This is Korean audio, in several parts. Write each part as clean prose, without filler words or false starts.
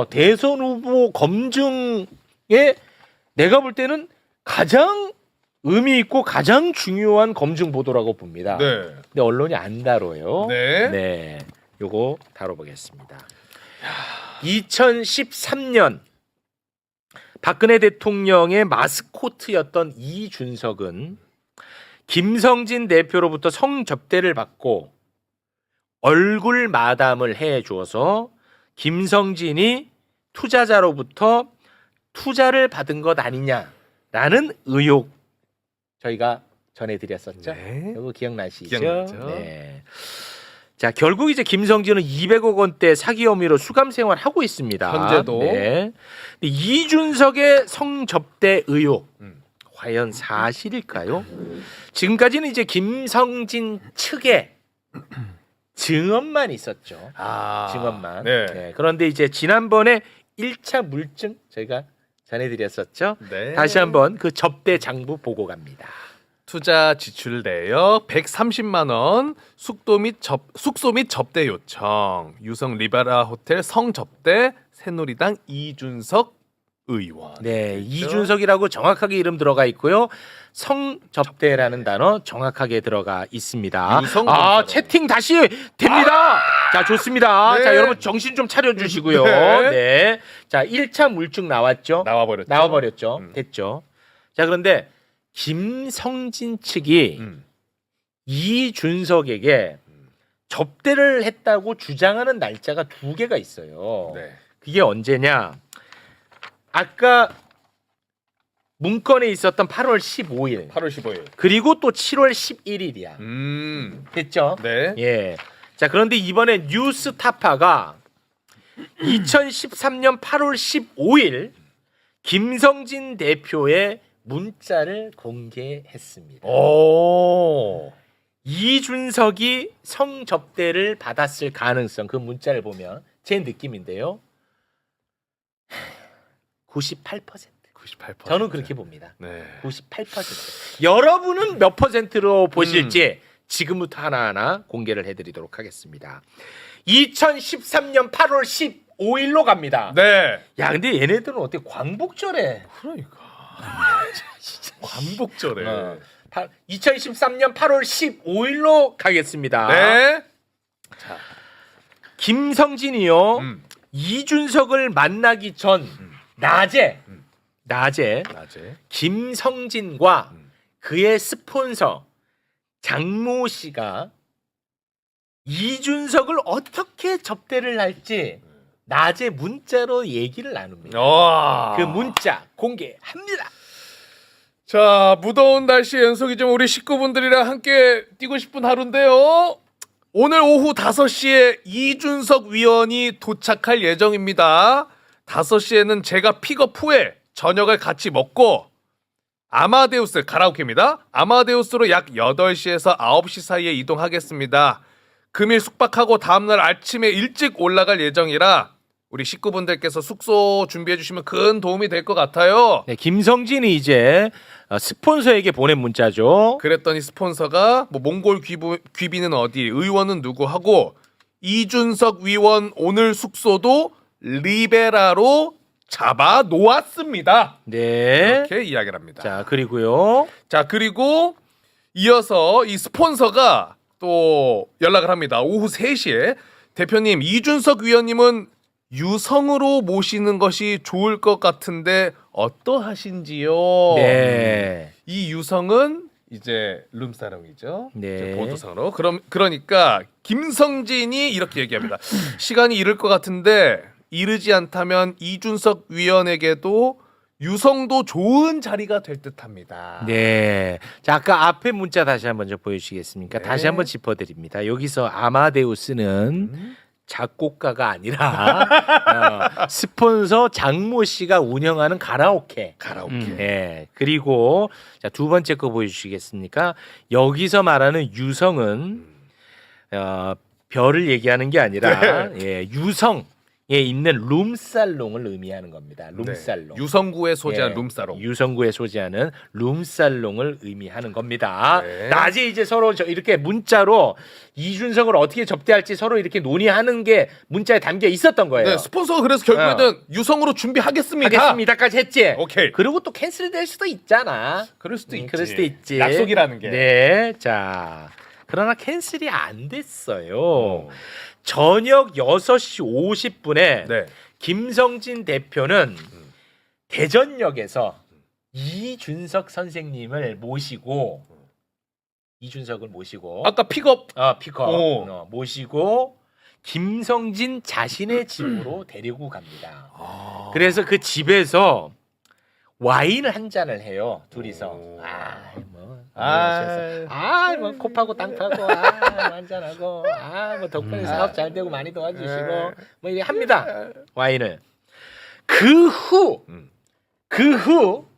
대선 후보 검증에 내가 볼 때는 가장 의미 있고 가장 중요한 검증 보도라고 봅니다. 네. 근데 언론이 안 다뤄요. 네. 네. 요거 다뤄보겠습니다. 2013년 박근혜 대통령의 마스코트였던 이준석은 김성진 대표로부터 성접대를 받고 얼굴 마담을 해 주어서 김성진이 투자자로부터 투자를 받은 것 아니냐라는 의혹 저희가 전해드렸었죠. 네. 이거 기억나시죠? 기억나죠. 네. 자, 결국 이제 김성진은 200억 원대 사기 혐의로 수감 생활하고 있습니다. 현재도. 네. 근데 이준석의 성접대 의혹 과연 사실일까요? 지금까지는 이제 김성진 측에 증언만 있었죠. 증언만. 네. 네. 그런데 이제 지난번에 1차 물증 저희가 전해드렸었죠. 네. 다시 한번 그 접대 장부 보고 갑니다. 투자 지출 내역 130만 원, 숙소 및 접대 요청, 유성 리베라 호텔 성접대, 새누리당 이준석 의원. 네, 그렇죠? 이준석이라고 정확하게 이름 들어가 있고요. 성접대라는 단어 정확하게 들어가 있습니다. 유성 아, 검사로. 채팅 다시 됩니다. 자, 좋습니다. 네. 자, 여러분 정신 좀 차려 주시고요. 네. 네. 자, 1차 물증 나왔죠? 나와버렸죠. 됐죠. 자, 그런데 김성진 측이 이준석에게 접대를 했다고 주장하는 날짜가 2개가 있어요. 네. 그게 언제냐? 아까 문건에 있었던 8월 15일 8월 15일. 그리고 또 7월 11일이야. 됐죠? 네. 예. 자, 그런데 이번에 뉴스타파가 2013년 8월 15일 김성진 대표의 문자를 공개했습니다. 오. 이준석이 성접대를 받았을 가능성, 그 문자를 보면 제 느낌인데요. 98%. 98%. 저는 그렇게 봅니다. 네. 98%. 여러분은 몇 퍼센트로 보실지 지금부터 하나하나 공개를 해드리도록 하겠습니다. 2013년 8월 15일로 갑니다. 네. 야, 근데 얘네들은 어떻게 광복절에? 그러니까. 관복절에. 2013년 8월 15일로 가겠습니다. 네. 김성진이요. 이준석을 만나기 전 낮에 낮에. 김성진과 그의 스폰서 장모 씨가 이준석을 어떻게 접대를 할지 낮에 문자로 얘기를 나눕니다. 그 문자 공개합니다. 자, 무더운 날씨에 연속이지만 우리 식구분들이랑 함께 뛰고 싶은 하루인데요. 오늘 오후 5시에 이준석 위원이 도착할 예정입니다. 5시에는 제가 픽업 후에 저녁을 같이 먹고 아마데우스 가라오케입니다. 아마데우스로 약 8시에서 9시 사이에 이동하겠습니다. 금일 숙박하고 다음날 아침에 일찍 올라갈 예정이라 우리 식구분들께서 숙소 준비해 주시면 큰 도움이 될 것 같아요. 네, 김성진이 이제 스폰서에게 보낸 문자죠. 그랬더니 스폰서가 뭐 몽골 귀비는 어디, 의원은 누구 하고 이준석 위원 오늘 숙소도 리베라로 잡아 놓았습니다. 네. 이렇게 이야기를 합니다. 자, 그리고요. 자, 그리고 이어서 이 스폰서가 또 연락을 합니다. 오후 3시에 대표님 이준석 위원님은 유성으로 모시는 것이 좋을 것 같은데 어떠하신지요? 네. 이 유성은 이제 룸사롱이죠. 네. 이제 보도상으로. 그러니까 김성진이 이렇게 얘기합니다. 시간이 이를 것 같은데 이르지 않다면 이준석 위원에게도 유성도 좋은 자리가 될 듯합니다. 네. 자, 아까 앞에 문자 다시 한번 좀 보여주시겠습니까? 네. 다시 한번 짚어드립니다. 여기서 아마데우스는 작곡가가 아니라 스폰서 장모 씨가 운영하는 가라오케. 네. 그리고 자, 두 번째 거 보여주시겠습니까? 여기서 말하는 유성은 별을 얘기하는 게 아니라 예, 유성. 있는 룸살롱을 의미하는 겁니다. 룸살롱. 네. 유성구에 소재한 예, 룸사롱. 유성구에 소재하는 룸살롱을 의미하는 겁니다. 네. 낮에 이제 서로 이렇게 문자로 이준석을 어떻게 접대할지 서로 이렇게 논의하는 게 문자에 담겨 있었던 거예요. 네, 스폰서가 그래서 결국에는 유성으로 준비하겠습니다. 하겠습니다까지 했지. 오케이. 그리고 또 캔슬될 수도 있잖아. 그럴 수도 있지. 그럴 수도 있지. 약속이라는 게. 네, 자 그러나 캔슬이 안 됐어요. 저녁 6시 50분에 네. 김성진 대표는 대전역에서 이준석 선생님을 모시고 이준석을 모시고 아까 픽업. 픽업 오. 모시고 김성진 자신의 집으로 데리고 갑니다. 그래서 그 집에서 와인을 한 잔을 해요. 둘이서. 오. 뭐 코 파고 땅 파고 한잔하고 뭐 덕분에 사업 잘 되고 많이 도와주시고 뭐 이렇게 합니다. 와인을. 그 후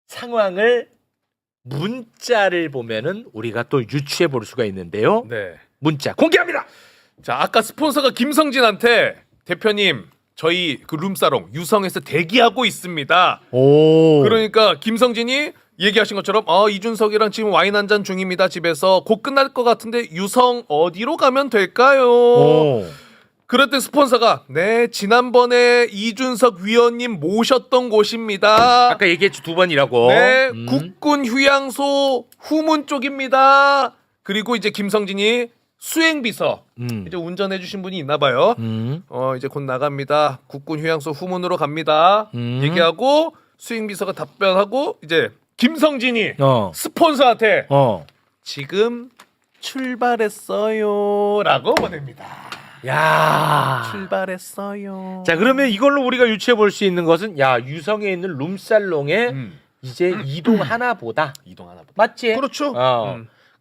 상황을 문자를 보면은 우리가 또 유추해 볼 수가 있는데요. 네. 문자 공개합니다. 자, 아까 스폰서가 김성진한테 대표님 저희 그 룸사롱 유성에서 대기하고 있습니다. 오. 그러니까 김성진이 얘기하신 것처럼 이준석이랑 지금 와인 한 잔 중입니다. 집에서 곧 끝날 것 같은데 유성 어디로 가면 될까요? 오. 그랬더니 스폰서가 네 지난번에 이준석 위원님 모셨던 곳입니다. 아까 얘기했죠 2번이라고. 네 국군 휴양소 후문 쪽입니다. 그리고 이제 김성진이 수행비서 이제 운전해 주신 분이 있나 봐요. 이제 곧 나갑니다. 국군 휴양소 후문으로 갑니다. 얘기하고 수행비서가 답변하고 이제 김성진이 스폰서한테 지금 출발했어요라고 보냅니다. 야. 출발했어요. 자 그러면 이걸로 우리가 유추해 볼 수 있는 것은 야 유성에 있는 룸살롱에 이제 이동하나 보다. 이동하나 보다. 맞지? 그렇죠.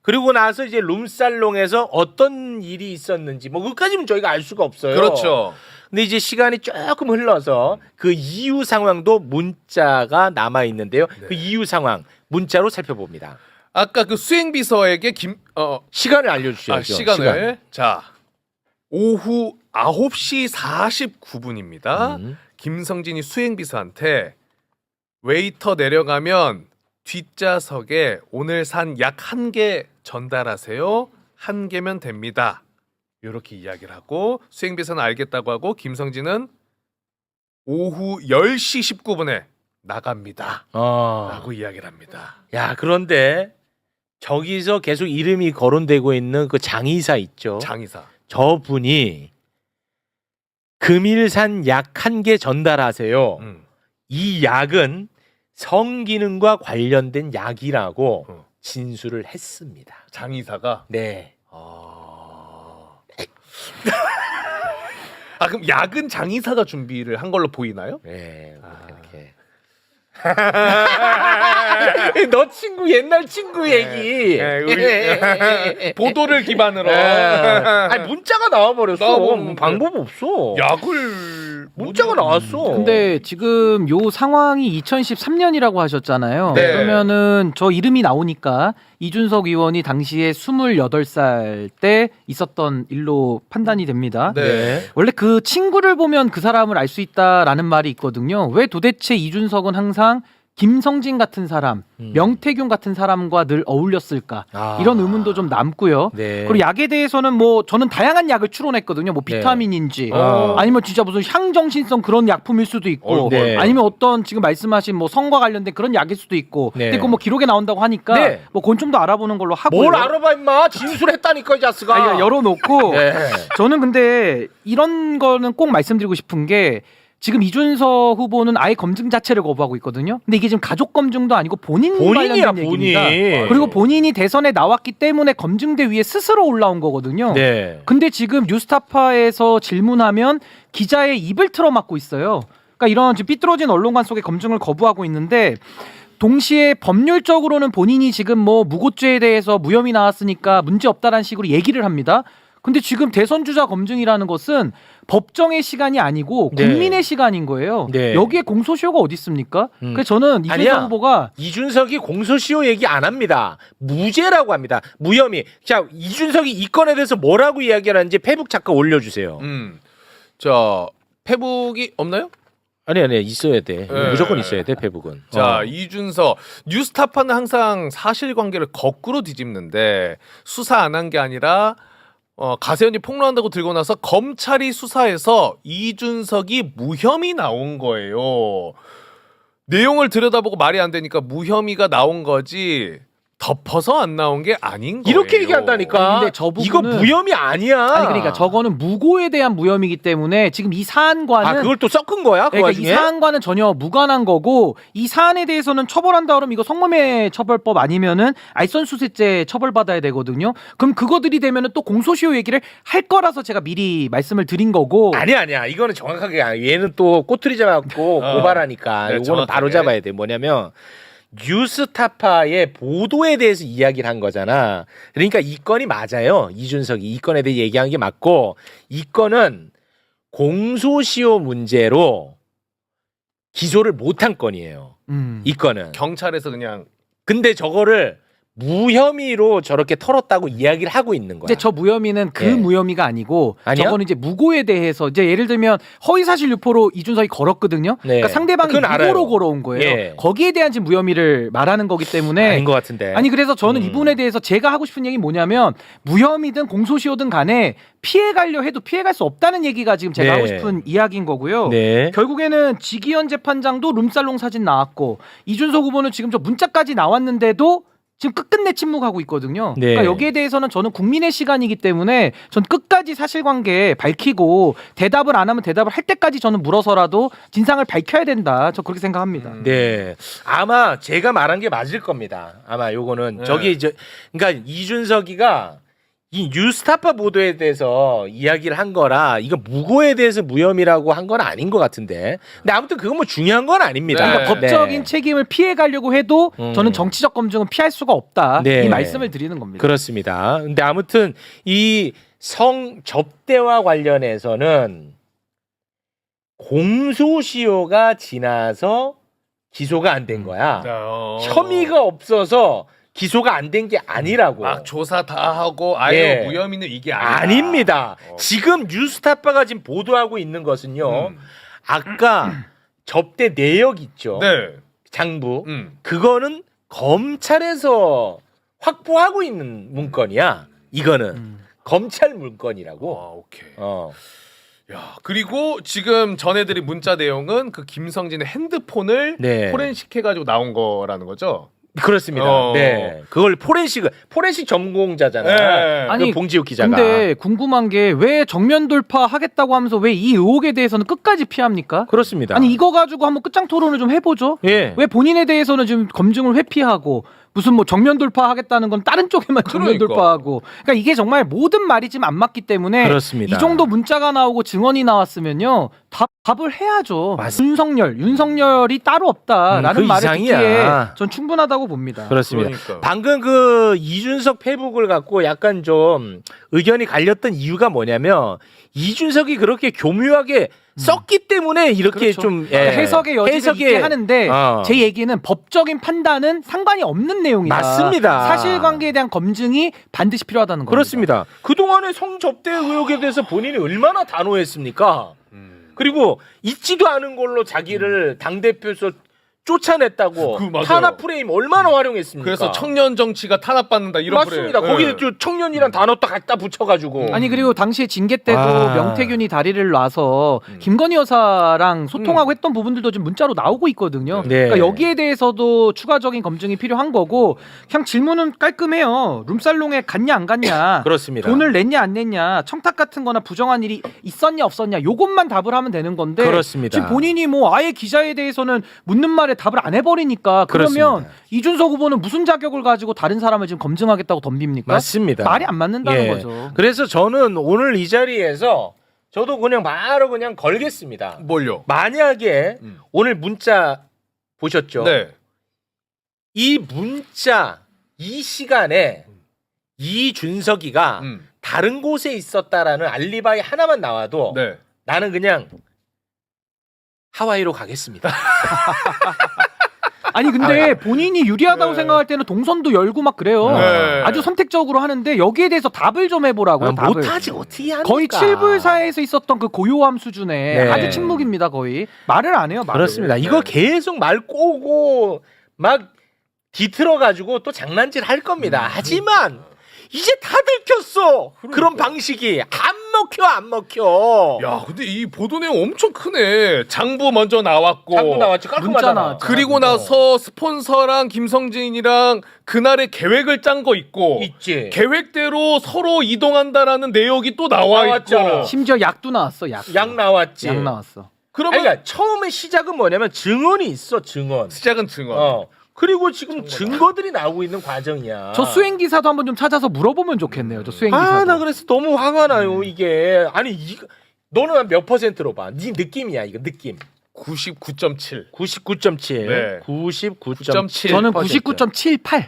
그리고 나서 이제 룸살롱에서 어떤 일이 있었는지 뭐 그까지는 저희가 알 수가 없어요. 그렇죠. 근데 이제 시간이 조금 흘러서 그 이후 상황도 문자가 남아 있는데요. 네. 그 이후 상황 문자로 살펴봅니다. 아까 그 수행비서에게 시간을 알려주셔야죠. 시간을 시간. 자 오후 9시 49분입니다. 김성진이 수행비서한테 웨이터 내려가면 뒷좌석에 오늘 산 약 1개 전달하세요. 1개면 됩니다. 이렇게 이야기를 하고 수행비서는 알겠다고 하고 김성진은 오후 10시 19분에 나갑니다. 라고 이야기를 합니다. 야 그런데 저기서 계속 이름이 거론되고 있는 그 장의사 있죠. 장의사. 저분이 금일산 약 1개 전달하세요. 이 약은 성기능과 관련된 약이라고 진술을 했습니다. 장의사가 네. 그럼 약은 장의사가 준비를 한 걸로 보이나요? 네. 이렇게. 너 친구 옛날 친구 얘기. 보도를 기반으로. 아니 문자가 나와버렸어. 나와버렸는데. 방법 없어. 약을 문자가 나왔어. 근데 지금 요 상황이 2013년이라고 하셨잖아요. 네. 그러면은 저 이름이 나오니까 이준석 의원이 당시에 28살 때 있었던 일로 판단이 됩니다. 네. 원래 그 친구를 보면 그 사람을 알 수 있다라는 말이 있거든요. 왜 도대체 이준석은 항상 김성진 같은 사람, 명태균 같은 사람과 늘 어울렸을까? 이런 의문도 좀 남고요. 네. 그리고 약에 대해서는 뭐 저는 다양한 약을 추론했거든요. 뭐 비타민인지 아니면 진짜 무슨 향정신성 그런 약품일 수도 있고 네. 아니면 어떤 지금 말씀하신 뭐 성과 관련된 그런 약일 수도 있고 네. 근데 그거 뭐 기록에 나온다고 하니까 네. 뭐 그건 좀 더 알아보는 걸로 하고 뭘 알아봐 임마. 진술했다니까 이 자스가. 열어놓고 네. 저는 근데 이런 거는 꼭 말씀드리고 싶은 게 지금 이준석 후보는 아예 검증 자체를 거부하고 있거든요. 근데 이게 지금 가족 검증도 아니고 본인과 본인이야, 관련된 얘기입니다. 본인. 그리고 본인이 대선에 나왔기 때문에 검증대 위에 스스로 올라온 거거든요. 네. 근데 지금 뉴스타파에서 질문하면 기자의 입을 틀어막고 있어요. 그러니까 이런 지금 삐뚤어진 언론관 속의 검증을 거부하고 있는데 동시에 법률적으로는 본인이 지금 뭐 무고죄에 대해서 무혐의 나왔으니까 문제 없다라는 식으로 얘기를 합니다. 근데 지금 대선 주자 검증이라는 것은 법정의 시간이 아니고 네. 국민의 시간인 거예요. 네. 여기에 공소시효가 어디 있습니까? 그래서 저는 이준석 아니야. 후보가 이준석이 공소시효 얘기 안 합니다. 무죄라고 합니다. 무혐의. 자, 이준석이 이 건에 대해서 뭐라고 이야기를 하는지 페북 잠깐 올려주세요. 자, 페북이 없나요? 아니 있어야 돼. 네. 무조건 있어야 돼 페북은. 자, 이준석 뉴스타파는 항상 사실관계를 거꾸로 뒤집는데 수사 안 한 게 아니라 가세현이 폭로한다고 들고 나서 검찰이 수사해서 이준석이 무혐의 나온 거예요. 내용을 들여다보고 말이 안 되니까 무혐의가 나온 거지 덮어서 안 나온 게 아닌 거예요. 이렇게 얘기한다니까. 아니, 근데 저 부분은- 이거 무혐의 아니야. 아니 그러니까 저거는 무고에 대한 무혐의이기 때문에 지금 이 사안과는 아 그걸 또 섞은 거야? 그 그러니까 이 와중에? 사안과는 전혀 무관한 거고 이 사안에 대해서는 처벌한다 그러면 이거 성범죄 처벌법 아니면은 알선수재죄 처벌받아야 되거든요. 그럼 그거들이 되면은 또 공소시효 얘기를 할 거라서 제가 미리 말씀을 드린 거고. 아니야. 이거는 정확하게 얘는 또 꼬투리 잡았고 고발하니까 네, 이거는 정확하게. 바로 잡아야 돼. 뭐냐면 뉴스타파의 보도에 대해서 이야기를 한 거잖아. 그러니까 이 건이 맞아요. 이준석이 이 건에 대해 얘기한 게 맞고 이 건은 공소시효 문제로 기소를 못한 건이에요. 이 건은. 경찰에서 그냥 근데 저거를 무혐의로 저렇게 털었다고 이야기를 하고 있는 거야. 이제 저 무혐의는 그 예. 무혐의가 아니고 아니야? 저거는 이제 무고에 대해서 이제 예를 들면 허위사실 유포로 이준석이 걸었거든요. 네. 그러니까 상대방이 그건 알아요. 무고로 걸어온 거예요. 예. 거기에 대한 지금 무혐의를 말하는 거기 때문에 아닌 것 같은데. 아니 그래서 저는 이 부분에 대해서 제가 하고 싶은 얘기 뭐냐면 무혐의든 공소시효든 간에 피해가려 해도 피해갈 수 없다는 얘기가 지금 제가 네. 하고 싶은 이야기인 거고요. 네. 결국에는 지기현 재판장도 룸살롱 사진 나왔고 이준석 후보는 지금 저 문자까지 나왔는데도 지금 끝끝내 침묵하고 있거든요. 네. 그러니까 여기에 대해서는 저는 국민의 시간이기 때문에 전 끝까지 사실관계 밝히고 대답을 안 하면 대답을 할 때까지 저는 물어서라도 진상을 밝혀야 된다. 저 그렇게 생각합니다. 네. 아마 제가 말한 게 맞을 겁니다. 아마 요거는 네. 저기 그러니까 이준석이가 이 뉴스타파 보도에 대해서 이야기를 한 거라 이거 무고에 대해서 무혐의라고 한 건 아닌 것 같은데. 근데 아무튼 그건 뭐 중요한 건 아닙니다. 네. 그러니까 법적인 책임을 피해 가려고 해도 음. 저는 정치적 검증은 피할 수가 없다. 네. 이 말씀을 드리는 겁니다. 그렇습니다. 근데 아무튼 이 성 접대와 관련해서는 공소시효가 지나서 기소가 안 된 거야. 혐의가 없어서 기소가 안 된 게 아니라고. 막 조사 다 하고 아예 예. 무혐의는 이게 아니다. 아닙니다. 지금 뉴스타파가 지금 보도하고 있는 것은요. 아까 접대 내역 있죠. 네. 장부. 그거는 검찰에서 확보하고 있는 문건이야. 이거는 검찰 문건이라고. 오케이. 야, 그리고 지금 전해드린 문자 내용은 그 김성진의 핸드폰을 네. 포렌식 해가지고 나온 거라는 거죠. 그렇습니다. 네. 그걸 포렌식 전공자잖아. 네. 아니, 그 봉지욱 기자가. 근데 궁금한 게 왜 정면 돌파하겠다고 하면서 왜 이 의혹에 대해서는 끝까지 피합니까? 그렇습니다. 아니 이거 가지고 한번 끝장 토론을 좀 해보죠. 예. 왜 본인에 대해서는 지금 검증을 회피하고 무슨 뭐 정면 돌파하겠다는 건 다른 쪽에만 정면 그러니까. 돌파하고 그러니까 이게 정말 모든 말이 지금 안 맞기 때문에 그렇습니다. 이 정도 문자가 나오고 증언이 나왔으면요 답을 해야죠. 윤석열이 따로 없다라는 그 말을 이상이야. 듣기에 전 충분하다고 봅니다. 그렇습니다. 그러니까. 방금 그 이준석 페북을 갖고 약간 좀 의견이 갈렸던 이유가 뭐냐면 이준석이 그렇게 교묘하게 썼기 때문에 이렇게 그렇죠. 좀 해석의 여지가 있게 하는데 어. 제 얘기는 법적인 판단은 상관이 없는 내용이다. 맞습니다. 사실관계에 대한 검증이 반드시 필요하다는 겁니다. 그렇습니다. 그동안의 성접대 의혹에 대해서 본인이 얼마나 단호했습니까? 그리고 있지도 않은 걸로 자기를 당대표에서 쫓아냈다고 그 맞아요. 탄압 프레임 얼마나 활용했습니까? 그래서 청년 정치가 탄압받는다 이런 맞습니다. 프레임. 거기에 네. 또 청년이란 단어 딱 갖다 붙여가지고 아니 그리고 당시에 징계 때도 아. 명태균이 다리를 놔서 김건희 여사랑 소통하고 했던 부분들도 지금 문자로 나오고 있거든요. 네. 그러니까 여기에 대해서도 추가적인 검증이 필요한 거고 그냥 질문은 깔끔해요. 룸살롱에 갔냐 안 갔냐 그렇습니다. 돈을 냈냐 안 냈냐 청탁 같은 거나 부정한 일이 있었냐 없었냐 요것만 답을 하면 되는 건데 그렇습니다. 지금 본인이 뭐 아예 기자에 대해서는 묻는 말에 답을 안 해버리니까 그러면 그렇습니다. 이준석 후보는 무슨 자격을 가지고 다른 사람을 지금 검증하겠다고 덤빕니까? 맞습니다. 말이 안 맞는다는 예. 거죠. 그래서 저는 오늘 이 자리에서 저도 그냥 바로 그냥 걸겠습니다. 뭘요? 만약에 오늘 문자 보셨죠? 네. 이 문자 이 시간에 이준석이가 다른 곳에 있었다라는 알리바이 하나만 나와도 네. 나는 그냥 하와이로 가겠습니다. 아니 근데 본인이 유리하다고 네. 생각할 때는 동선도 열고 막 그래요. 네. 아주 선택적으로 하는데 여기에 대해서 답을 좀 해보라고요. 답을. 못하지 어떻게 합니까? 거의 7불 사이에서 있었던 그 고요함 수준의 네. 아주 침묵입니다. 거의 말을 안 해요. 말을. 그렇습니다. 이거 계속 말 꼬고 막 뒤틀어 가지고 또 장난질 할 겁니다. 하지만 이제 다 들켰어. 그런 방식이 안 먹혀. 야, 근데 이 보도 내용 엄청 크네. 장부 먼저 나왔고. 장부 나왔지 문자 깔끔하잖아. 나왔죠. 그리고 나서 스폰서랑 김성진이랑 그날의 계획을 짠 거 있고 있지. 계획대로 서로 이동한다라는 내역이 또 나와 나왔잖아. 있고. 심지어 약도 나왔어. 양 나왔지. 약 나왔어. 그러면 그러니까 처음에 시작은 뭐냐면 증언이 있어. 증언. 시작은 증언. 그리고 지금 증거들이 나오고 있는 과정이야. 저 수행 기사도 한번 좀 찾아서 물어보면 좋겠네요. 저 수행 기사. 나 그래서 너무 화가 나요. 이게 아니 이거 너는 몇 %로 봐? 네 느낌이야 이거 느낌. 99.7. 99.7. 네. 99.7. 저는 99.78.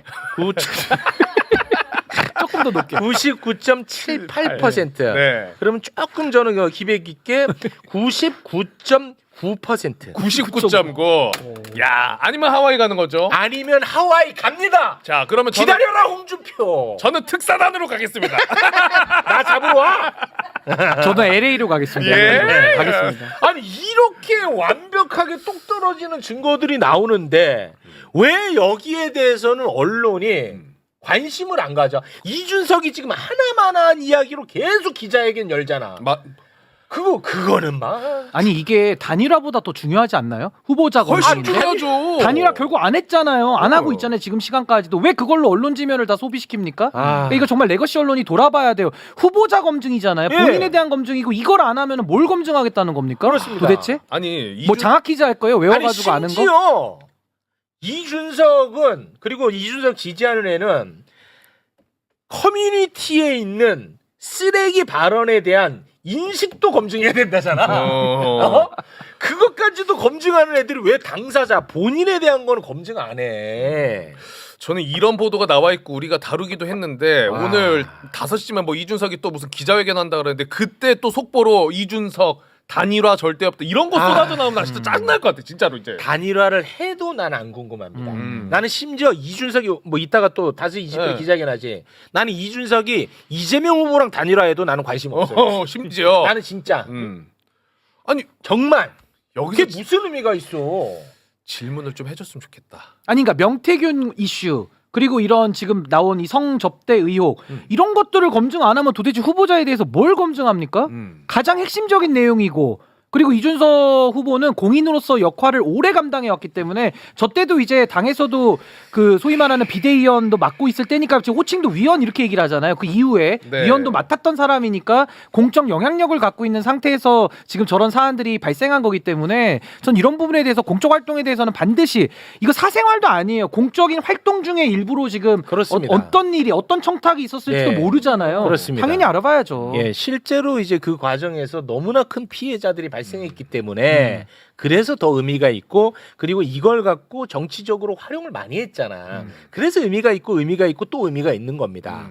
조금 더 높게. 99.78%. 네. 그러면 조금 저는 기백 있게 99.9%. 99.9. 야, 아니면 하와이 가는 거죠. 아니면 하와이 갑니다. 자, 그러면 기다려라 홍준표. 저는 특사단으로 가겠습니다. 나 잡으러 와. 저도 LA로 가겠습니다. 예. 네, 가겠습니다. 아니 이렇게 완벽하게 똑 떨어지는 증거들이 나오는데 왜 여기에 대해서는 언론이 관심을 안 가져? 이준석이 지금 하나만한 이야기로 계속 기자회견 열잖아. 그거는 막 아니 이게 단일화보다 더 중요하지 않나요? 후보자 훨씬 검증인데. 중요하죠. 단일화 결국 안 했잖아요. 안 하고 있잖아요. 지금 시간까지도. 왜 그걸로 언론 지면을 다 소비시킵니까? 그러니까 이거 정말 레거시 언론이 돌아봐야 돼요. 후보자 검증이잖아요. 예. 본인에 대한 검증이고 이걸 안 하면 뭘 검증하겠다는 겁니까? 그렇습니다. 도대체? 아니, 뭐 장학 기자 할 거예요? 외워가지고 아니, 아는 거? 심지어 이준석은 그리고 이준석 지지하는 애는 커뮤니티에 있는 쓰레기 발언에 대한 인식도 검증해야 된다잖아. 그것까지도 검증하는 애들이 왜 당사자 본인에 대한 거는 검증 안 해? 저는 이런 보도가 나와 있고 우리가 다루기도 했는데 와. 오늘 5시면 뭐 이준석이 또 무슨 기자회견 한다 그랬는데 그때 또 속보로 이준석 단일화 절대 없다 이런 거 쏟아져 나오면 나 진짜 짜증날 것 같아 진짜로 이제. 단일화를 해도 난 안 궁금합니다. 음. 나는 심지어 이준석이 뭐 이따가 또 5시 20분 네. 기자회견 하지. 나는 이준석이 이재명 후보랑 단일화해도 나는 관심 없어요. 심지어. 나는 진짜 아니 정말 여기서 그게 무슨 의미가 있어? 질문을 좀 해줬으면 좋겠다. 아니 그러니까 명태균 이슈 그리고 이런 지금 나온 이 성접대 의혹 이런 것들을 검증 안 하면 도대체 후보자에 대해서 뭘 검증합니까? 가장 핵심적인 내용이고 그리고 이준석 후보는 공인으로서 역할을 오래 감당해 왔기 때문에 저 때도 이제 당에서도 그 소위 말하는 비대위원도 맡고 있을 때니까 지금 호칭도 위원 이렇게 얘기를 하잖아요. 그 이후에 네. 위원도 맡았던 사람이니까 공적 영향력을 갖고 있는 상태에서 지금 저런 사안들이 발생한 거기 때문에 전 이런 부분에 대해서 공적 활동에 대해서는 반드시 이거 사생활도 아니에요. 공적인 활동 중에 일부로 지금 그렇습니다. 어떤 일이 어떤 청탁이 있었을지도 예. 모르잖아요. 그렇습니다. 당연히 알아봐야죠. 예, 실제로 이제 그 과정에서 너무나 큰 피해자들이 발생했기 때문에 그래서 더 의미가 있고 그리고 이걸 갖고 정치적으로 활용을 많이 했잖아. 그래서 의미가 있고 또 의미가 있는 겁니다.